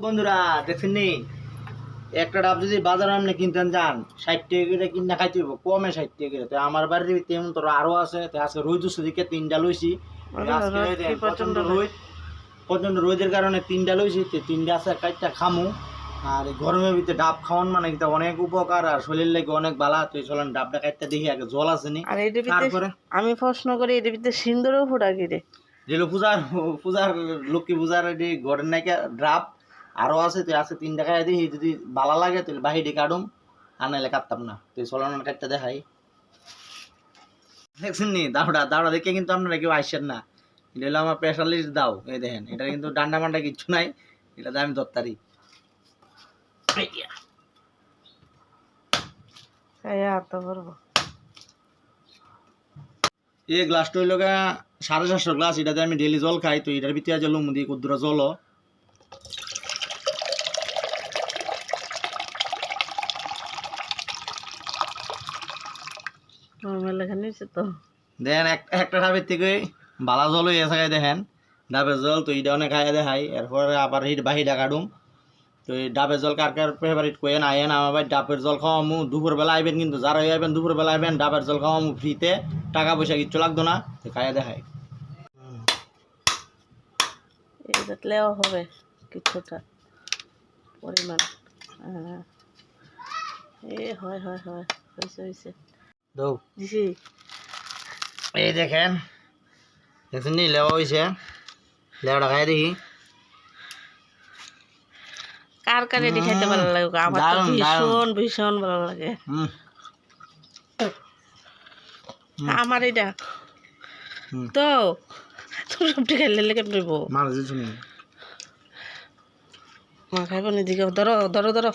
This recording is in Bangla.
বন্ধুরা দেখছেন নি একটা ডাব যদি বাজার আপনি কিনতেন যান 60 টাকা করে কিনা খাইতে হইব কমে 60 টাকা করে। তো আমার বাড়ির ভিতরে এমন তোর আরো আছে। তো আজকে রোদ উঠছে দিকে 3টা লইছি। আজকে প্রচন্ড রোদের কারণে 3টা লইছি। তো 3টা আছে একটা খামু। আর এই গরমের ভিতরে ডাব খাওয়ান মানে কিন্তু অনেক উপকার আর শরীরের লাগে অনেক ভালো। তো চলেন ডাবটা কাটতে দেখি আগে জল আছে নি। আর এটার ভিতরে তারপরে আমি প্রশ্ন করি এটার ভিতরে সিন্দুরও ফোটা কি রে? যেগুলো পূজার পূজার লক্ষ্মী পূজার এটি ঘরের নাকি ড্রাপ আরো আছে। তো আছে 3টা খাই দিই যদি ভালো লাগে তাহলে বাহিরে কাটুম আর নাইলে কাটতাম না। তো চলন কাটতে দেখাই দেখছেন নি দাওড়া দেখে কিন্তু আপনারা কেউ আসছেন না। এটা হলো আমার স্পেশালিস্ট দাও। এই দেখেন এটা কিন্তু ডান্ডা মান্ডা কিচ্ছু নাই। এটা আমি দত্তারি এই গ্লাসটা হইল 750 গ্লাস। এটাতে আমি ডেলি জল খাই। তো এটার ভিতরে আছে লুমু দিয়ে কুদ্দুরা জল। দেখেন একটা ডাবের থেকে বালা জল হয়ে গেছে দেখেন ডাবের জল। তো এইটা অনেক খাইয়া দেখাই। এরপরে আবার বাহিরা কাটুম। তো এই ডাবের জল কার কার ফেভারিট করেন আইয়েন আমার ভাই ডাবের জল খাওয়ামু। দুপুরবেলা আইবেন কিন্তু যারা আইবেন দুপুরবেলা আইবেন ডাবের জল খাওয়ামু ফ্রিতে। টাকা পয়সা কিচ্ছু লাগতো না। তো খাইয়া দেখাই লেওয়া হবে কিছুটা পরিমাণ। হয় হয় হয় হয়েছে হয়েছে দৌ দিছি। এই দেখেন দেখছেন নি লেওয়া হয়েছে। লেওয়াটা খাই দেখি কার কার এটি খাইতে ভালো লাগে? আমার তো ভীষণ ভীষণ ভালো লাগে। আমার এটা তো তুমি সবটি খাইলে কেমন রইব? মা খাইব নি? দিকে ধরো ধরো ধরো